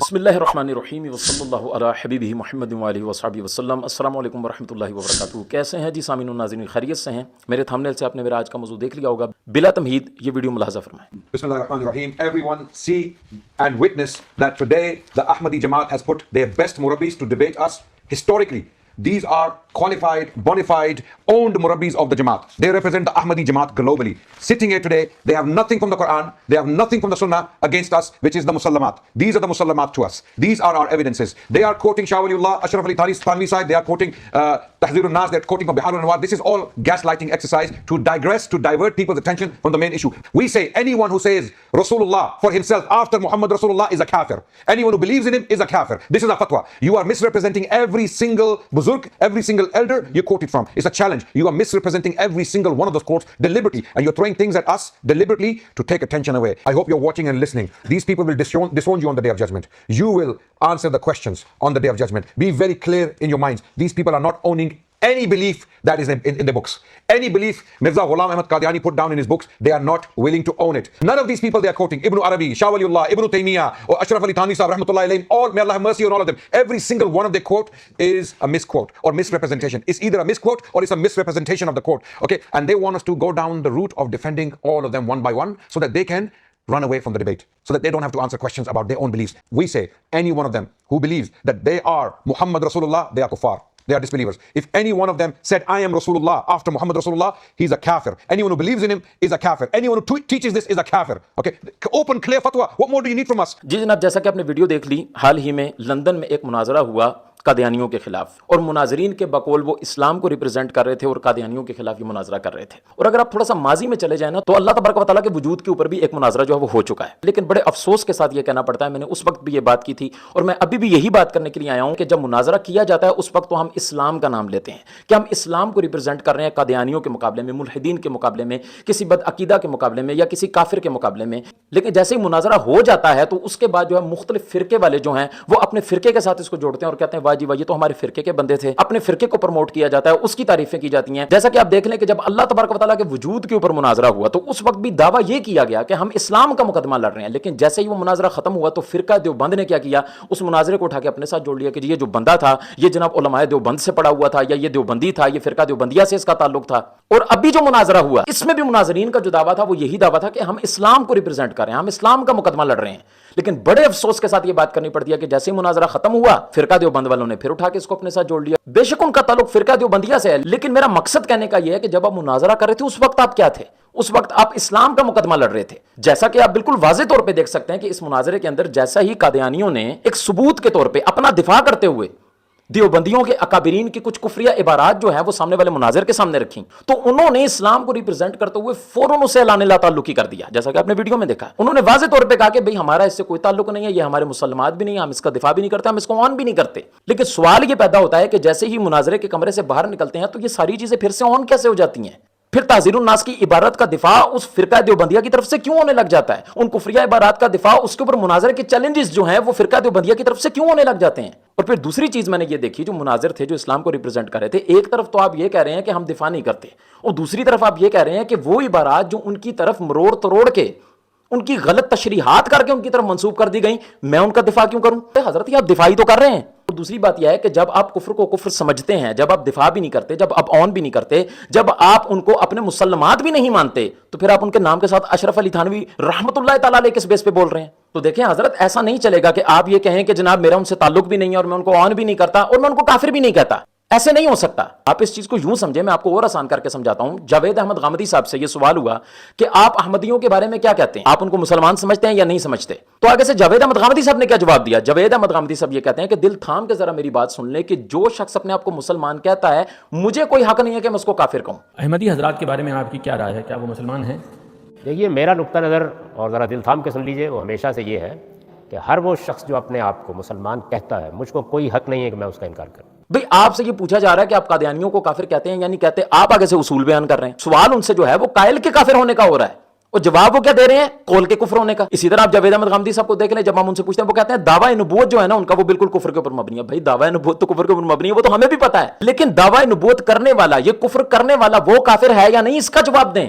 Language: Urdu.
بسم اللہ الرحمن الرحیم وصلی اللہ علی حبیبہ محمد وآلہ وصحبہ وسلم۔ السلام علیکم ورحمۃ اللہ وبرکاتہ۔ کیسے ہیں جی سامعین و ناظرین، خیریت سے ہیں؟ میرے تھمبنیل سے آپ نے میرا آج کا موضوع دیکھ لیا ہوگا، بلا تمہید یہ ویڈیو ملاحظہ فرمائیں۔ Bismillah ar-Rahman ar-Rahim. Everyone see and witness that today the Ahmadi Jamaat has put their best murabbis to debate us historically. These are qualified, bona fide, owned murabbis of the Jamaat. They represent the Ahmadi Jamaat globally. Sitting here today, they have nothing from the Quran, they have nothing from the Sunnah against us, which is the Musallamat. These are the Musallamat to us. These are our evidences. They are quoting Shah Waliullah, Ashraf Ali Thanvi side, they are quoting Tahzir al-Nas, they are quoting from Bihar al-Anwar. This is all gaslighting exercise to digress, to divert people's attention from the main issue. We say anyone who says Rasulullah for himself after Muhammad Rasulullah is a kafir. Anyone who believes in him is a kafir. This is a fatwa. You are misrepresenting every single buzurg, every single elder you quoted from. It's a challenge. You are misrepresenting every single one of those quotes deliberately, and you're throwing things at us deliberately to take attention away. I hope you're watching and listening. These people will disown you on the day of judgment. You will answer the questions on the day of judgment. Be very clear in your minds. These people are not owning any belief that is in the books. Any belief Mirza Ghulam Ahmad Qadiani put down in his books, they are not willing to own it. None of these people they are quoting, Ibn Arabi, Shah Waliullah, Ibn Taymiyyah, or Ashraf Ali Thanvi Sahib Rahmatullahi alayhim, all, may Allah have mercy on all of them. Every single one of their quote is a misquote or misrepresentation. It's either a misquote or it's a misrepresentation of the quote. Okay, and they want us to go down the route of defending all of them one by one so that they can run away from the debate, so that they don't have to answer questions about their own beliefs. We say any one of them who believes that they are Muhammad Rasulullah, they are kuffar. They are disbelievers. If any one of them said, I am Rasulullah after Muhammad Rasulullah, he's a kafir. Anyone who believes in him is a kafir. Anyone who teaches this is a kafir. Okay? Open, clear fatwa. What more do you need from us? جی جناب، جیسا کہ آپ نے ویڈیو دیکھ لی، حال ہی میں لندن میں ایک مناظرہ ہوا قادیانیوں کے خلاف، اور مناظرین کے بقول وہ اسلام کو ریپرزینٹ کر رہے تھے اور قادیانیوں کے خلاف یہ مناظرہ کر رہے تھے۔ اور اگر آپ تھوڑا سا ماضی میں چلے جائیں نا تو اللہ تبارک و تعالیٰ کے وجود کے اوپر بھی ایک مناظرہ جو ہے وہ ہو چکا ہے، لیکن بڑے افسوس کے ساتھ یہ کہنا پڑتا ہے، میں نے اس وقت بھی یہ بات کی تھی اور میں ابھی بھی یہی بات کرنے کے لیے آیا ہوں کہ جب مناظرہ کیا جاتا ہے اس وقت تو ہم اسلام کا نام لیتے ہیں کہ ہم اسلام کو ریپرزینٹ کر رہے ہیں قادیانیوں کے مقابلے میں، ملحدین کے مقابلے میں، کسی بد عقیدہ کے مقابلے میں یا کسی کافر کے مقابلے میں۔ لیکن جیسے ہی مناظرہ ہو جاتا ہے تو اس کے بعد جو ہے مختلف فرقے والے جو ہیں وہ اپنے فرقے کے ساتھ اس کو جوڑتے ہیں اور کہتے ہیں واہ جی واہ، یہ تو ہمارے فرقے کے بندے تھے، اپنے فرقے کو پروموٹ کیا جاتا ہے، اس کی تعریفیں کی جاتی ہیں۔ جیسا کہ آپ دیکھ لیں کہ جب اللہ تبارک و تعالیٰ کے وجود کے اوپر مناظرہ ہوا تو اس وقت بھی دعویٰ یہ کیا گیا کہ ہم اسلام کا مقدمہ لڑ رہے ہیں، لیکن جیسے ہی وہ مناظرہ ختم ہوا تو فرقہ دیوبند نے کیا کیا، اس مناظرے کو اٹھا کے اپنے ساتھ جوڑ لیا کہ یہ جو بندہ تھا یہ جناب علماء دیوبند سے پڑا ہوا تھا، یا یہ دیوبندی تھا، یہ فرقہ دیوبندیہ سے اس کا تعلق تھا۔ اور ابھی جو مناظرہ ہوا اس میں بھی مناظرین کا جو دعویٰ تھا وہ یہی دعویٰ تھا کہ ہم اسلام کو ریپرزینٹ کر رہے ہیں، ہم اسلام کا مقدمہ لڑ رہے ہیں۔ لیکن بڑے افسوس کے ساتھ یہ بات کرنی پڑتی ہے کہ جیسے ہی مناظرہ ختم ہوا فرقہ دیوبند والوں نے پھر اٹھا کے اس کو اپنے ساتھ جوڑ لیا۔ بے شک ان کا تعلق فرقہ دیوبندیہ سے ہے، لیکن میرا مقصد کہنے کا یہ ہے کہ جب آپ مناظرہ کر رہے تھے اس وقت آپ کیا تھے؟ اس وقت آپ اسلام کا مقدمہ لڑ رہے تھے، جیسا کہ آپ بالکل واضح طور پہ دیکھ سکتے ہیں کہ اس مناظرے کے اندر جیسا ہی قادیانیوں نے ایک ثبوت کے طور پہ اپنا دفاع کرتے ہوئے دیوبندیوں کے اکابرین کی کچھ کفریہ عبارات جو ہیں وہ سامنے والے مناظر کے سامنے رکھیں تو انہوں نے اسلام کو ریپرزینٹ کرتے ہوئے فوراً اسے اعلان لا تعلقی کر دیا، جیسا کہ آپ نے ویڈیو میں دیکھا۔ انہوں نے واضح طور پہ کہا کہ بھئی ہمارا اس سے کوئی تعلق نہیں ہے، یہ ہمارے مسلمات بھی نہیں ہیں، ہم اس کا دفاع بھی نہیں کرتے، ہم اس کو آن بھی نہیں کرتے۔ لیکن سوال یہ پیدا ہوتا ہے کہ جیسے ہی مناظرے کے کمرے سے باہر نکلتے ہیں تو یہ ساری چیزیں پھر سے آن کیسے ہو جاتی ہیں؟ پھر تحذیر الناس کی عبارت کا دفاع اس فرقہ دیوبندیہ کی طرف سے کیوں ہونے لگ جاتا ہے؟ ان کفریہ عبارات کا دفاع، اس کے اوپر مناظرے کے چیلنجز جو ہیں وہ فرقہ دیوبندیہ کی طرف سے کیوں ہونے لگ جاتے ہیں؟ اور پھر دوسری چیز میں نے یہ دیکھی، جو مناظر تھے جو اسلام کو ریپرزینٹ کر رہے تھے، ایک طرف تو آپ یہ کہہ رہے ہیں کہ ہم دفاع نہیں کرتے، اور دوسری طرف آپ یہ کہہ رہے ہیں کہ وہ عبارات جو ان کی طرف مروڑ تروڑ کے، ان کی غلط تشریحات کر کے ان کی طرف منسوب کر دی گئیں، میں ان کا دفاع کیوں کروں؟ حضرت یہ آپ دفاعی تو کر رہے ہیں۔ اور دوسری بات یہ ہے کہ جب آپ کفر کو کفر سمجھتے ہیں، جب آپ دفاع بھی نہیں کرتے، جب آپ آن بھی نہیں کرتے، جب آپ ان کو اپنے مسلمات بھی نہیں مانتے، تو پھر آپ ان کے نام کے ساتھ اشرف علی تھانوی رحمۃ اللہ تعالیٰ علیہ کس بیس پہ بول رہے ہیں؟ تو دیکھیں حضرت، ایسا نہیں چلے گا کہ آپ یہ کہیں کہ جناب میرا ان سے تعلق بھی نہیں ہے اور میں ان کو آن بھی نہیں کرتا اور میں ان کو کافر بھی نہیں کہتا۔ ایسے نہیں ہو سکتا۔ آپ اس چیز کو یوں سمجھیں، میں آپ کو اور آسان کر کے سمجھاتا ہوں۔ جاوید احمد غامدی صاحب سے یہ سوال ہوا کہ آپ احمدیوں کے بارے میں کیا کہتے ہیں، آپ ان کو مسلمان سمجھتے ہیں یا نہیں سمجھتے؟ تو آگے سے جاوید احمد غامدی صاحب نے کیا جواب دیا؟ جاوید احمد غامدی صاحب یہ کہتے ہیں کہ دل تھام کے ذرا میری بات سن لیں کہ جو شخص اپنے آپ کو مسلمان کہتا ہے مجھے کوئی حق نہیں ہے کہ میں اس کو کافر کہوں۔ احمدی حضرات کے بارے میں آپ کی کیا رائے ہے؟ کیا وہ مسلمان ہیں؟ دیکھیے، میرا نقطہ نظر، اور ذرا دل تھام کے سن لیجئے، وہ ہمیشہ سے یہ ہے کہ ہر وہ شخص جو اپنے آپ کو مسلمان کہتا ہے، مجھ کو کوئی حق نہیں ہے کہ میں اس کا انکار کروں۔ بھئی آپ سے یہ پوچھا جا رہا ہے کہ آپ قادیانیوں کو کافر کہتے ہیں یا نہیں کہتے، آپ آگے سے اصول بیان کر رہے ہیں۔ سوال ان سے جو ہے وہ قائل کے کافر ہونے کا ہو رہا ہے، اور جواب وہ کیا دے رہے ہیں؟ قول کے کفر ہونے کا۔ اسی طرح آپ جاوید احمد غامدی صاحب کو دیکھ لیں، جب ہم ان سے پوچھتے ہیں وہ کہتے ہیں دعویٰ نبوت جو ہے نا ان کا وہ بالکل کفر کے اوپر مبنی ہے۔ بھائی دعویٰ نبوت تو کفر کے اوپر مبنی ہے، وہ تو ہمیں بھی پتہ ہے، لیکن دعویٰ نبوت کرنے والا، یہ کفر کرنے والا وہ کافر ہے یا نہیں، اس کا جواب دیں۔